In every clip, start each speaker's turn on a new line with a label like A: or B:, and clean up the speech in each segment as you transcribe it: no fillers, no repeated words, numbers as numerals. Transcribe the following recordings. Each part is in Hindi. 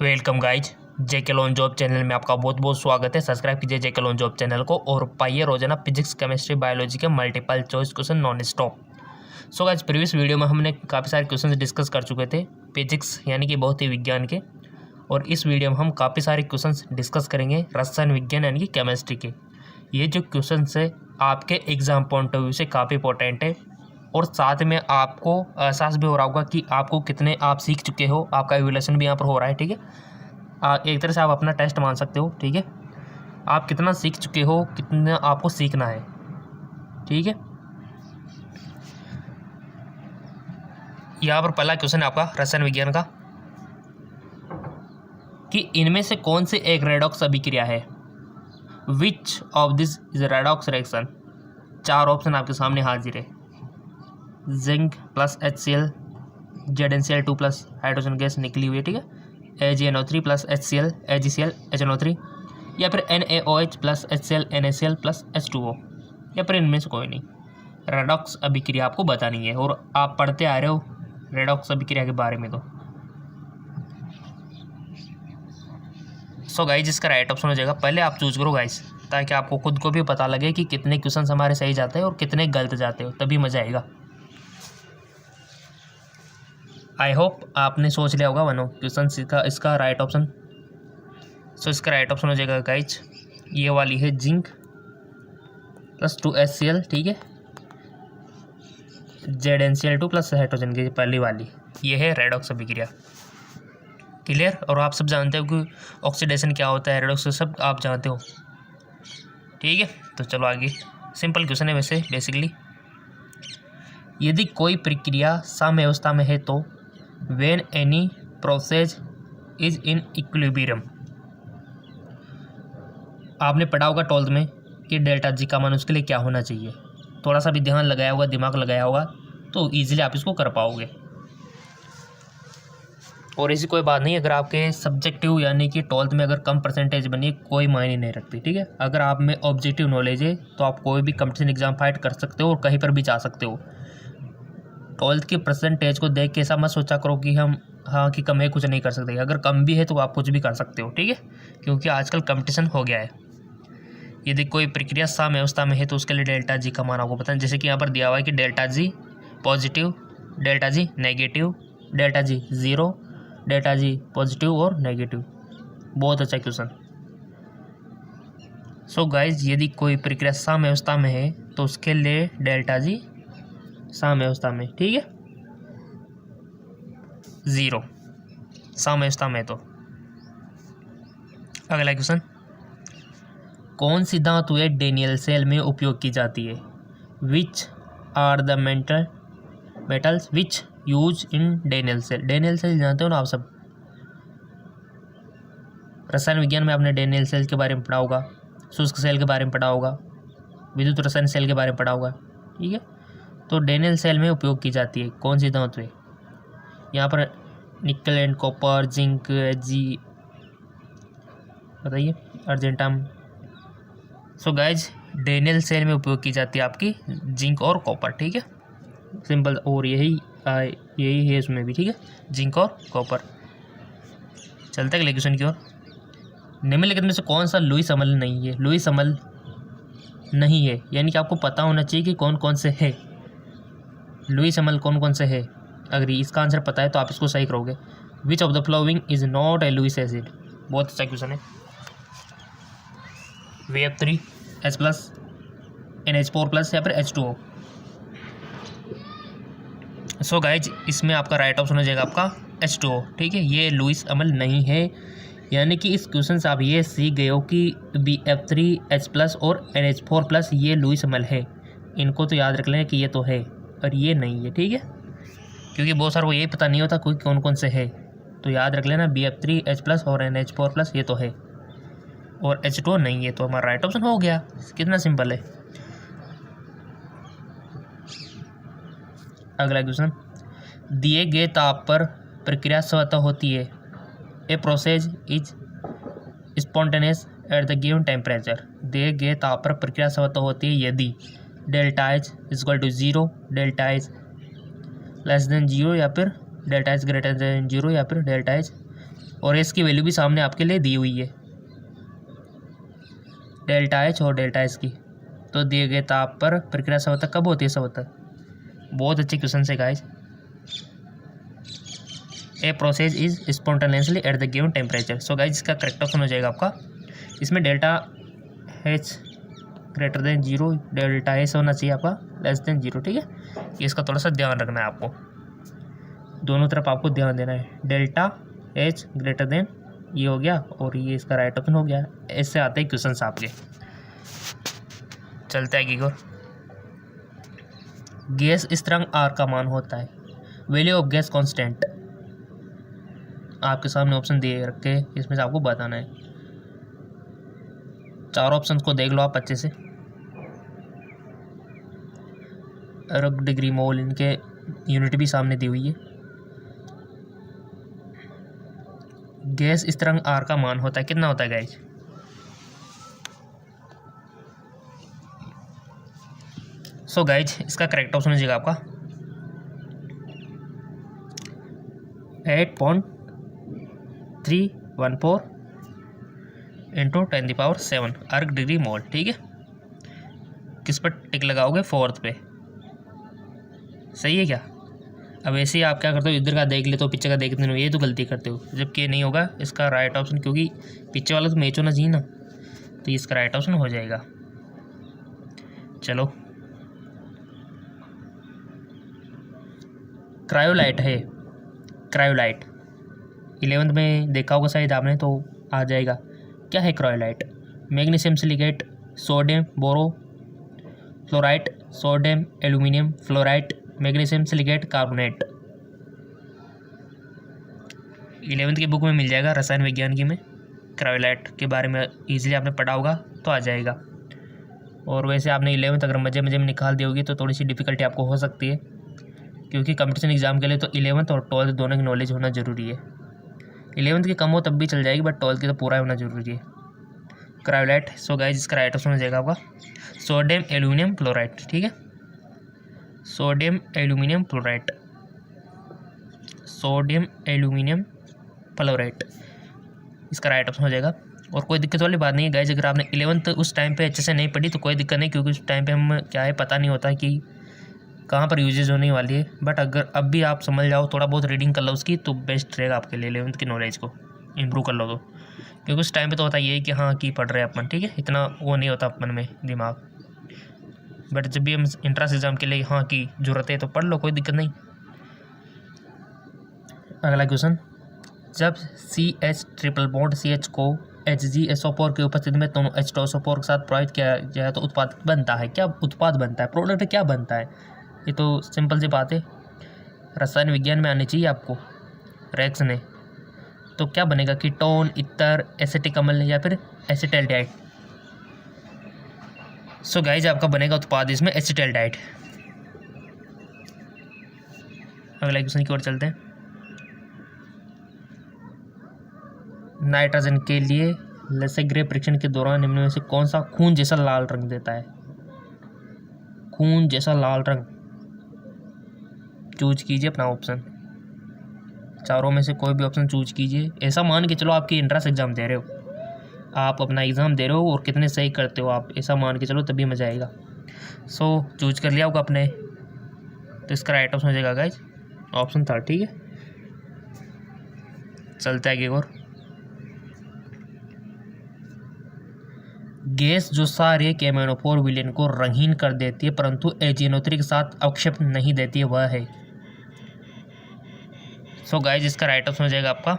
A: वेलकम गाइज, जेके लॉन जॉब चैनल में आपका बहुत बहुत स्वागत है। सब्सक्राइब कीजिए जेके लॉन जॉब चैनल को और पाइए रोजाना फिजिक्स केमिस्ट्री बायोलॉजी के multiple choice question non stop. So guys, previous video में हमने काफ़ी सारे क्वेश्चन डिस्कस कर चुके थे फिजिक्स यानी कि भौतिक विज्ञान के, और इस वीडियो में हम काफ़ी सारे क्वेश्चन डिस्कस करेंगे रसायन विज्ञान यानी कि केमिस्ट्री के। ये जो क्वेश्चन है आपके एग्जाम पॉइंट ऑफ व्यू से काफ़ी इंपॉर्टेंट है, और साथ में आपको एहसास भी हो रहा होगा कि आपको कितने आप सीख चुके हो। आपका एवल्यूशन भी यहाँ पर हो रहा है, ठीक है। एक तरह से आप अपना टेस्ट मान सकते हो, ठीक है। आप कितना सीख चुके हो, कितना आपको सीखना है, ठीक है। यहाँ पर पहला क्वेश्चन है आपका रसायन विज्ञान का कि इनमें से कौन से एक रेडॉक्स अभिक्रिया है। Which of this is redox reaction. 4 option आपके सामने हाजिर है। Zinc plus HCl, ZnCl2 plus hydrogen gas निकली हुई है, ठीक है। AgNO3 plus HCl, AgCl HNO3, या फिर NaOH plus HCl NaCl plus H2O, या फिर इनमें से कोई नहीं। रेडॉक्स अभिक्रिया आपको बतानी है और आप पढ़ते आ रहे हो रेडॉक्स अभिक्रिया के बारे में। तो सो गाइज, इसका राइट ऑप्शन हो जाएगा। पहले आप चूज करो गाइज, ताकि आपको खुद को भी पता लगे कि कितने क्वेश्चन हमारे सही जाते हैं और कितने गलत जाते हो, तभी मज़ा आएगा। आई होप आपने सोच लिया होगा वनो क्वेश्चन इसका राइट ऑप्शन। सो इसका राइट ऑप्शन हो जाएगा गाइज, ये वाली है जिंक प्लस 2HCl, ठीक है। ZnCl2 प्लस हाइड्रोजन की पहली वाली, ये है रेडॉक्स अभिक्रिया। क्लियर। और आप सब जानते हो कि ऑक्सीडेशन क्या होता है, रेडॉक्स सब आप जानते हो, ठीक है। तो चलो आगे, सिंपल क्वेश्चन है वैसे बेसिकली। यदि कोई प्रक्रिया साम्यावस्था में है तो when any process is in equilibrium. आपने पढ़ा होगा 12th में कि डेल्टा जी का मान उसके लिए क्या होना चाहिए। थोड़ा सा भी ध्यान लगाया होगा, दिमाग लगाया होगा, तो इजीली आप इसको कर पाओगे। और ऐसी कोई बात नहीं, अगर आपके सब्जेक्टिव यानी कि 12th में अगर कम परसेंटेज बनी, कोई मायने नहीं रखती, ठीक है। अगर आप में ऑब्जेक्टिव नॉलेज है तो आप कोई भी कंपटीशन एग्जाम फाइट कर सकते हो और कहीं पर भी जा सकते हो। 12th की परसेंटेज को देख के ऐसा मत सोचा करो कि हम कि कम है कुछ नहीं कर सकते। अगर कम भी है तो आप कुछ भी कर सकते हो, ठीक है, क्योंकि आजकल कंपटीशन हो गया है। यदि कोई प्रक्रिया साम्यावस्था में है तो उसके लिए डेल्टा जी का मान आपको पता है। जैसे कि यहाँ पर दिया हुआ है कि delta G positive, delta G negative, delta G 0, delta G positive और नेगेटिव। बहुत अच्छा क्वेश्चन। सो गाइज, यदि कोई प्रक्रिया साम्यावस्था में है तो उसके लिए डेल्टा जी साम्यावस्था में, ठीक है, 0 साम्यावस्था में। तो अगला क्वेश्चन, कौन सी धातुएं डेनियल सेल में उपयोग की जाती है। Which are the metals which use in Daniel cell. Daniel cell जानते हो ना आप सब, रसायन विज्ञान में आपने डेनियल सेल के बारे में पढ़ा होगा, शुष्क सेल के बारे में पढ़ा होगा, विद्युत रसायन सेल के बारे में पढ़ा होगा, ठीक है। तो डेनियल सेल में उपयोग की जाती है कौन सी धातुएं। यहाँ पर निकल एंड कॉपर, जिंक, जी, बताइए, argentum. So guys, Daniel cell में उपयोग की जाती है आपकी जिंक और कॉपर, ठीक है, सिंपल। और यही है इसमें भी, ठीक है, जिंक और कॉपर। चलते हैं अगले क्वेश्चन की ओर। निम्नलिखित में से कौन सा लुईस अम्ल नहीं है। लुईस अम्ल नहीं है यानी कि आपको पता होना चाहिए कि कौन कौन से है लुईस अम्ल, कौन कौन से है। अगर इसका आंसर पता है तो आप इसको सही करोगे। Which of the following is not a Lewis acid. बहुत अच्छा क्वेश्चन है। VF3 H plus, NH4 plus, या फिर H2O। सो गाइज, इसमें आपका राइट ऑप्शन हो जाएगा आपका H2O, ठीक है। ये लुईस अम्ल नहीं है, यानी कि इस क्वेश्चन से आप ये सीख गए हो कि BF3 H प्लस और NH4 प्लस ये लुईस अम्ल है। इनको तो याद रख लें कि ये तो है और ये नहीं है, ठीक है, क्योंकि बहुत सारे को यही पता नहीं होता कोई कौन कौन से है। तो याद रख लेना BF3 H प्लस और NH4 प्लस ये तो है और H2O नहीं है। तो हमारा राइट ऑप्शन हो गया। कितना सिंपल है। अगला क्वेश्चन, दिए गए ताप पर प्रक्रिया स्वतः होती है। A process is spontaneous at the given temperature. दिए गए ताप पर प्रक्रिया स्वतः होती है यदि delta H equal to 0, delta H less than 0, या फिर डेल्टा H ग्रेटर देन 0, या फिर डेल्टा H और इसकी वैल्यू भी सामने आपके लिए दी हुई है, डेल्टा एच और डेल्टा एस की। तो दिए गए ताप पर प्रक्रिया संवर्धक कब होती है संवर्धक? बहुत अच्छे क्वेश्चन है guys. A process is spontaneously eight the given temperature. So guys इसका करेक्ट ऑप्शन हो जाएगा आपका, इसमें delta H greater than 0, delta S होना चाहिए आपका लेस देन 0, ठीक है। इसका थोड़ा सा ध्यान रखना है आपको, दोनों तरफ आपको ध्यान देना है। डेल्टा एच ग्रेटर देन ये हो गया और ये इसका राइट ऑप्शन हो गया। इससे आते हैं क्वेश्चन आपके। चलते हैं आगे और गैस स्थिरांक आर का मान होता है, वैल्यू ऑफ गैस कांस्टेंट। आपके सामने ऑप्शन दिए रखे, इसमें से आपको बताना है। चार ऑप्शन को देख लो आप अच्छे से। रग डिग्री मोल, इनके यूनिट भी सामने दी हुई है। गैस स्थिरांक आर का मान होता है, कितना होता है गाइस? सो गाइज इसका करेक्ट ऑप्शन हो जाएगा आपका 8.314 इंटू 10⁷ अर्ग डिग्री मोल, ठीक है। किस पर टिक लगाओगे? फोर्थ पे, सही है क्या? अब ऐसे ही आप क्या करते हो, इधर का देख ले तो पीछे का देखते नहीं, ये तो गलती करते हो, जबकि ये नहीं होगा इसका राइट ऑप्शन, क्योंकि पीछे वाला तो मैच होना चाहिए ना, तो इसका राइट ऑप्शन हो जाएगा। चलो क्रायोलाइट है, क्रायोलाइट 11th में देखा होगा शायद आपने, तो आ जाएगा। क्या है cryolite? Magnesium silicate, sodium boro fluoride, sodium aluminium fluoride, magnesium silicate carbonate. 11th की बुक में मिल जाएगा, रसायन विज्ञान की में क्रायोलाइट के बारे में ईजिली आपने पढ़ा होगा तो आ जाएगा। और वैसे आपने 11th अगर मजे मजे में निकाल दी होगी तो थोड़ी सी डिफ़िकल्टी आपको हो सकती है, क्योंकि कंपटीशन एग्जाम के लिए तो 11th और 12th दोनों की नॉलेज होना ज़रूरी है। 11th की कम हो तब भी चल जाएगी, बट 12th की तो पूरा होना ज़रूरी है। क्रायोलाइट, सो गाइस इसका राइट ऑप्शन हो जाएगा आपका सोडियम एल्यूमिनियम क्लोराइड, ठीक है। Sodium aluminium chloride, sodium aluminium fluoride इसका राइट ऑप्शन हो जाएगा। और कोई दिक्कत वाली बात नहीं है गाइस, अगर आपने 11th उस टाइम पे अच्छे से नहीं पढ़ी तो कोई दिक्कत नहीं, क्योंकि उस टाइम पे हम क्या है पता नहीं होता कि कहाँ पर यूजेज होने वाली है। बट अगर अब भी आप समझ जाओ, थोड़ा बहुत रीडिंग कर लो उसकी, तो बेस्ट रहेगा आपके लिए। 11th की नॉलेज को इम्प्रूव कर लो तो, क्योंकि उस टाइम पे तो होता ये है कि हाँ कि पढ़ रहे हैं अपन, ठीक है, इतना वो नहीं होता अपन में दिमाग। बट जब भी हम इंट्रेंस एग्जाम के लिए हाँ की जरूरत है तो पढ़ लो, कोई दिक्कत नहीं। अगला क्वेश्चन, जब CH ट्रिपल बॉन्ड CH को HgSO4 की उपस्थिति में दोनों H2SO4 के साथ प्रभावित किया जाए तो उत्पाद बनता है, क्या उत्पाद बनता है, प्रोडक्ट क्या बनता है? ये तो सिंपल सी बात है, रसायन विज्ञान में आनी चाहिए आपको, रैक्स ने। तो क्या बनेगा? कीटोन, इतर, एसिटिक अम्ल या फिर एसिटाल्डिहाइड। सो गाइज आपका बनेगा उत्पाद इसमें एसिटाल्डिहाइड। अगला क्वेश्चन की ओर चलते हैं। नाइट्रोजन के लिए लेसेग्रे परीक्षण के दौरान निम्न में से कौन सा खून जैसा लाल रंग देता है? खून जैसा लाल रंग, चूज कीजिए अपना ऑप्शन, चारों में से कोई भी ऑप्शन चूज कीजिए। ऐसा मान के चलो आपकी इंट्रेंस एग्जाम दे रहे हो, आप अपना एग्ज़ाम दे रहे हो और कितने सही करते हो आप, ऐसा मान के चलो तभी मज़ा आएगा। सो चूज कर लिया होगा अपने, तो इसका राइट ऑप्शन हो जाएगा गाइज ऑप्शन 3, ठीक है। चलते आगे और गैस जो सारे केमेनोफोर विलेन को रंगीन कर देती है परंतु एजेनोत्री के साथ अवक्षेप नहीं देती है, वह है। सो गाइज इसका राइट ऑप्शन हो जाएगा आपका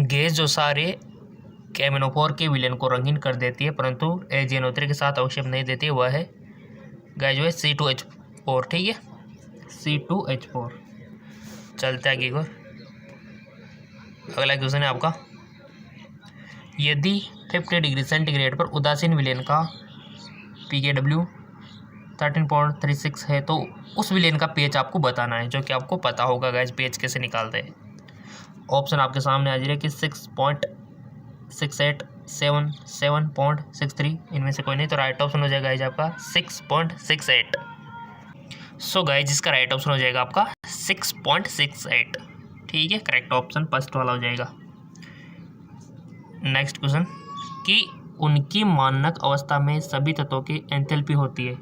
A: गैस जो सारे केमेनोफोर के विलेन को रंगीन कर देती है परंतु एजेनोत्री के साथ अवक्षेप नहीं देती है, वह है गाइज जो है C2H4, ठीक है, C2H4। चलते आगे और अगला क्वेश्चन है आपका, यदि 50 डिग्री सेंटीग्रेड पर उदासीन विलेन का pKw 13.36 है तो उस विलेन का pH आपको बताना है, जो कि आपको पता होगा गाइस pH कैसे निकालते हैं। ऑप्शन आपके सामने आ जाए कि 6.68, 7, 7.63, इनमें से कोई नहीं, तो राइट ऑप्शन हो जाएगा गाइस आपका 6.68। सो गाइस जिसका राइट ऑप्शन हो जाएगा आपका 6.68। ठीक है, करेक्ट ऑप्शन फर्स्ट वाला हो जाएगा। नेक्स्ट क्वेश्चन कि उनकी मानक अवस्था में सभी तत्वों की एंथैल्पी होती है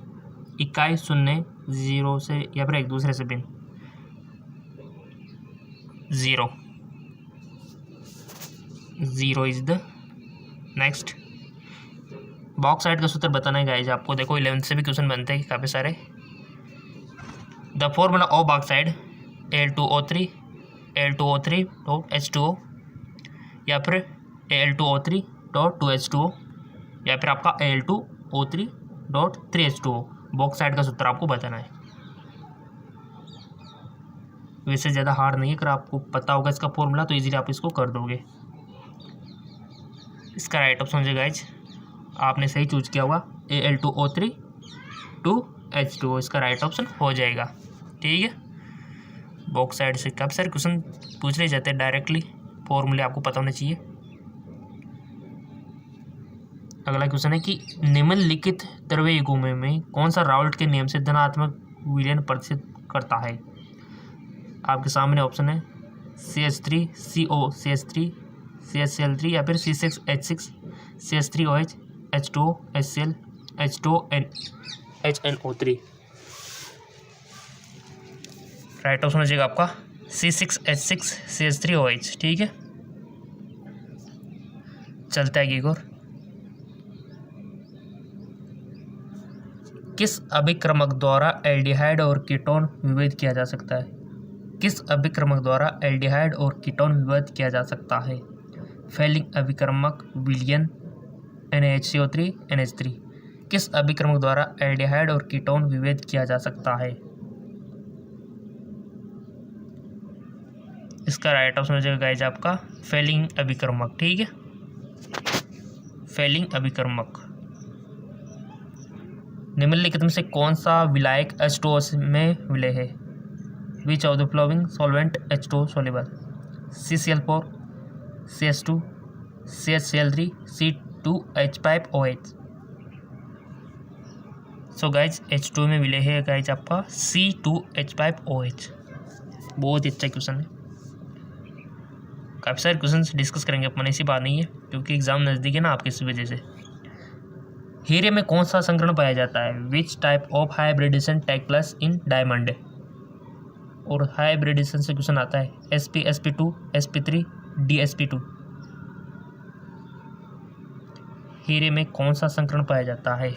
A: इकाई शून्य, जीरो से या फिर एक दूसरे से भिन्न। Zero is the next. Bauxite का सूत्र बताना है गाइस आपको। देखो 11th से भी क्वेश्चन बनते हैं काफ़ी सारे। The formula of bauxite Al2O3 H2O या फिर Al2O3.2H2O या फिर आपका Al2O3.3H2O। बॉक्साइड का सूत्र आपको बताना है। वैसे ज़्यादा हार्ड नहीं है, अगर आपको पता होगा इसका फॉर्मूला तो इजीली आप इसको कर दोगे। इसका राइट ऑप्शन है गाइज, आपने सही चूज किया होगा, Al2O3.2H2O इसका राइट ऑप्शन हो जाएगा। ठीक है, बॉक्साइड से काफ़ी सारे क्वेश्चन पूछ रहे जाते हैं डायरेक्टली, फॉर्मूले आपको पता होने चाहिए। अगला क्वेश्चन है कि निम्नलिखित द्रव्य युग्म में कौन सा राउल्ट के नियम से धनात्मक विलयन प्रदर्शित करता है। आपके सामने ऑप्शन है CH3 CO CH3 CHCl3 या फिर C6H6 CH3OH H2O HCl H2O HNO3। Right option हो जाएगा आपका C6H6 CH3OH। ठीक है, चलता है एक और। किस अभिक्रमक द्वारा एल्डिहाइड और कीटोन विभेद किया जा सकता है। किस अभिक्रमक द्वारा एल्डिहाइड और कीटोन विभेद किया जा सकता है। फेलिंग अभिक्रमक, विलयन, NaHCO3 NH3। किस अभिक्रमक द्वारा एल्डिहाइड और कीटोन विभेद किया जा सकता है। इसका राइट ऑप्शन हो जाएगा गाइज आपका फेलिंग अभिक्रमक। ठीक है, फेलिंग अभिक्रमक। निम्नलिखित में से कौन सा विलायक H2O में विलय है। Which of the flowing solvent H2O soluble. CCl4 CH2 CHCl3 C2H5OH। So guys H2O में विलय है गाइज आपका C2H5OH। बहुत ही अच्छा क्वेश्चन है। काफ़ी सारे क्वेश्चन डिस्कस करेंगे अपन, ऐसी बात नहीं है क्योंकि एग्जाम नज़दीक है ना आपकी, इस वजह से। हीरे में कौन सा संकरण पाया जाता है। Which type of hybridisation take place in diamond. और हाइब्रिडेशन से क्वेश्चन आता है SP SP2 SP3 DSP2। हीरे में कौन सा संकरण पाया जाता है।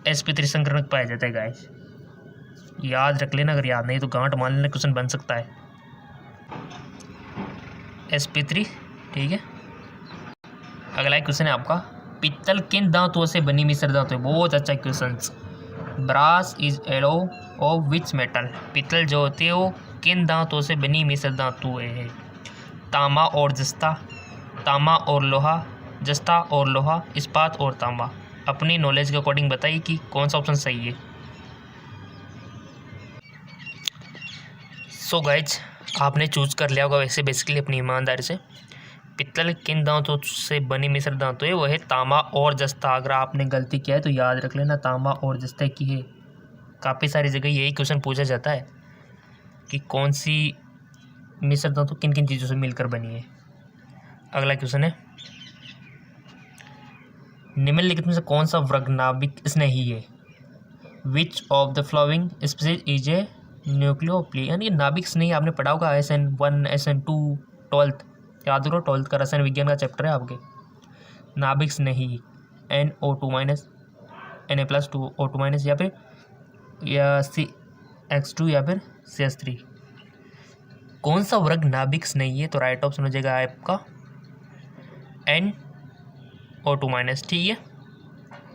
A: SP3 संकरण पाया जाता है गाइस, याद रख लेना, अगर याद नहीं तो गांठ मान लेना, क्वेश्चन बन सकता है SP3। ठीक है, अगला क्वेश्चन है आपका पित्तल किन धातुओं से बनी मिश्र धातु है। बहुत अच्छा question. Brass is alloy of which metal. पित्तल जो होती है वो किन धातुओं से बनी मिश्र धातु है। तांबा और जस्ता, तांबा और लोहा, जस्ता और लोहा, इस्पात और तांबा। अपनी नॉलेज के अकॉर्डिंग बताइए कि कौन सा ऑप्शन सही है। सो गाइज आपने चूज कर लिया होगा वैसे बेसिकली अपनी ईमानदारी से। पित्तल किन धातुओं से बनी मिश्र धातु है, वो है तांबा और जस्ता। अगर आपने गलती किया है तो याद रख लेना, तांबा और जस्ता की है। काफ़ी सारी जगह यही क्वेश्चन पूछा जाता है कि कौन सी मिश्र धातु किन किन चीज़ों से मिलकर बनी है। अगला क्वेश्चन है निम्नलिखित में से कौन सा वर्गनाभिक स्नेही है। Which of the following species is a nucleophile. यानी नाभिक स्नेही आपने पढ़ा होगा SN1 SN2 12th, याद करो 12th का रसायन विज्ञान का चैप्टर है आपके। नाभिक स्नेही NO2- Na+2O2- या CX2 या फिर CH3। कौन सा वर्ग नाभिक स्नेही है, तो राइट ऑप्शन हो जाएगा आपका NO2-। ठीक है,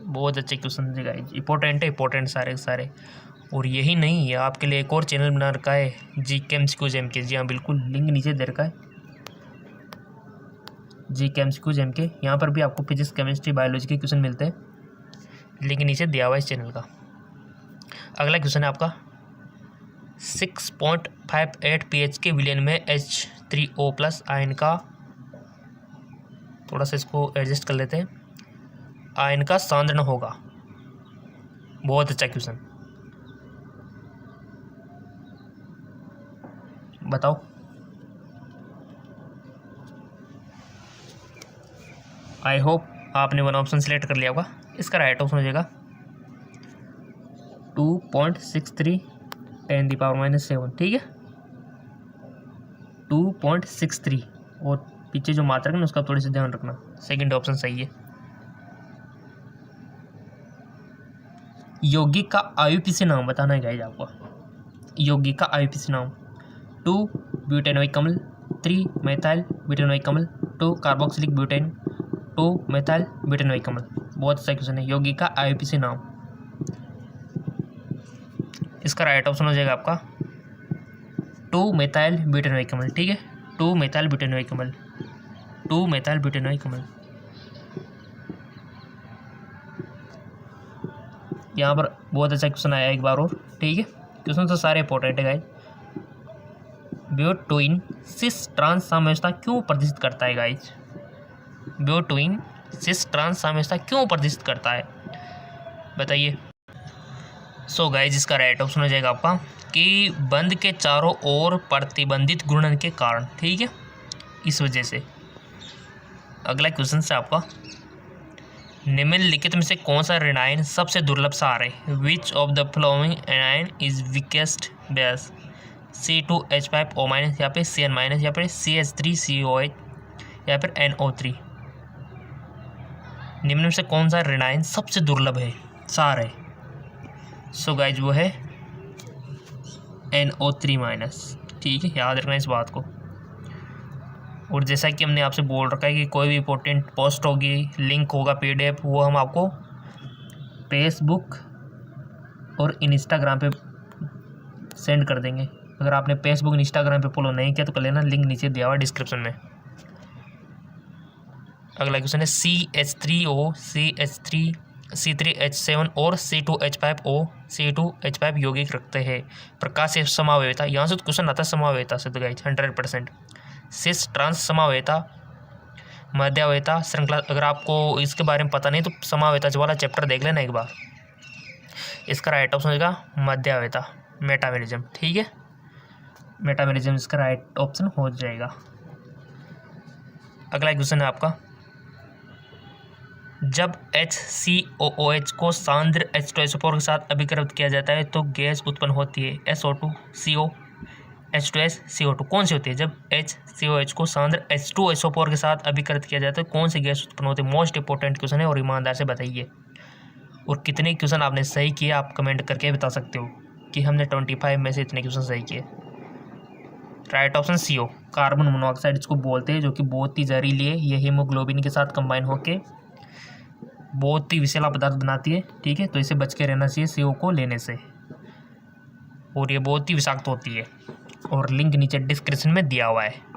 A: बहुत अच्छे क्वेश्चन है गाइस, इंपॉर्टेंट है, इंपॉर्टेंट सारे सारे। और यही नहीं है, आपके लिए एक और चैनल बना रखा है GK MCQ MK। जी हाँ बिल्कुल, लिंक नीचे दे रखा है GK MCQ MK। यहाँ पर भी आपको फिजिक्स केमिस्ट्री बायोलॉजी के क्वेश्चन मिलते हैं, लिंक नीचे दिया हुआ है इस चैनल का। अगला क्वेश्चन है आपका 6.58 pH के विलयन में H3O+ आयन का, थोड़ा सा इसको एडजस्ट कर लेते हैं, आयन का सांद्रण होगा। बहुत अच्छा क्वेश्चन। बताओ। आई होप आपने वन ऑप्शन सेलेक्ट कर लिया होगा। इसका राइट ऑप्शन हो जाएगा 2.63 10⁻⁻7। ठीक है, 2.63 और पीछे जो मात्रा है ना उसका थोड़ी सी ध्यान रखना। सेकंड ऑप्शन सही है। यौगिक का आईयूपीएसी नाम बताना है गाइस आपको। यौगिक का आईयूपीएसी नाम 2 ब्यूटेनोइक अम्ल, 3 मेथाइल ब्यूटेनोइक अम्ल, 2 कार्बोक्सिलिक ब्यूटेन, 2 मेथाइल ब्यूटेनोइक अम्ल। बहुत अच्छा क्वेश्चन है। यौगिक का आईयूपीएसी नाम। इसका राइट ऑप्शन हो जाएगा आपका 2 मेथाइल ब्यूटेनोइक अम्ल। ठीक है, 2 मेथाइल ब्यूटेनोइक अम्ल, 2 मेथाइल ब्यूटेनोइक अम्ल। यहाँ पर बहुत अच्छा क्वेश्चन आया एक बार और। ठीक है, क्वेश्चन तो सारे इंपॉर्टेंट है गाइस। ब्यूटोइन सिस ट्रांस साम्यवस्था क्यों प्रदर्शित करता है गाइस? ब्यूटोइन सिस ट्रांस साम्यवस्था क्यों प्रदर्शित करता है बताइए। सो गाइस इसका राइट ऑप्शन हो जाएगा आपका कि बंध के चारों ओर प्रतिबंधित घूर्णन के कारण। ठीक है, इस वजह से। अगला क्वेश्चन से आपका, निम्नलिखित में से कौन सा ऋणायन सबसे दुर्लभ सार है? Which of the flowing anion is weakest base? C2H5O- या फिर Cn- या फिर CH3COH या फिर NO3। निम्न में से कौन सा ऋणायन सबसे दुर्लभ है सार है? सो गाइज वो है NO3-। ठीक है, याद रखना इस बात को। और जैसा कि हमने आपसे बोल रखा है कि कोई भी इंपॉर्टेंट पोस्ट होगी, लिंक होगा, PDF, वो हम आपको फेसबुक और इंस्टाग्राम पे सेंड कर देंगे। अगर आपने फेसबुक इंस्टाग्राम पे फॉलो नहीं किया तो कर लेना, लिंक नीचे दिया हुआ डिस्क्रिप्शन में। अगला क्वेश्चन है CH3O, CH3, C3H7 और C2H5O, C2H5 यौगिक रखते हैं। प्रकाश से समावेता, यहाँ से तो क्वेश्चन आता है समावेता से तो गाइस 100%। सिस ट्रांस समावेता, मध्यावेता श्रृंखला। अगर आपको इसके बारे में पता नहीं तो समावेता वाला चैप्टर देख लेना एक बार। इसका राइट ऑप्शन होगा मध्यावेता, मेटामेरिज्म। ठीक है, मेटामेरिज्म इसका राइट ऑप्शन हो जाएगा। अगला क्वेश्चन है आपका, जब HCOOH को सांद्र H2SO4 के साथ अभिकृत किया जाता है तो गैस उत्पन्न होती है SO2, CO, H2S, CO2। कौन सी होती है? जब HCOH को सांद्र H2SO4 के साथ अभिकृत किया जाता है कौन सी गैस उत्पन्न होती है? मोस्ट इंपॉर्टेंट क्वेश्चन है और ईमानदार से बताइए। और कितने क्वेश्चन आपने सही किए आप कमेंट करके बता सकते हो कि हमने 25 में से इतने क्वेश्चन सही किए। Right option CO, carbon monoxide इसको बोलते हैं, जो कि बहुत ही जहरीली है। ये हीमोग्लोबिन के साथ कंबाइन होके बहुत ही विषैला पदार्थ बनाती है। ठीक है, तो इसे बच के रहना चाहिए CO को लेने से, और ये बहुत ही विषाक्त होती है। और लिंक नीचे डिस्क्रिप्शन में दिया हुआ है।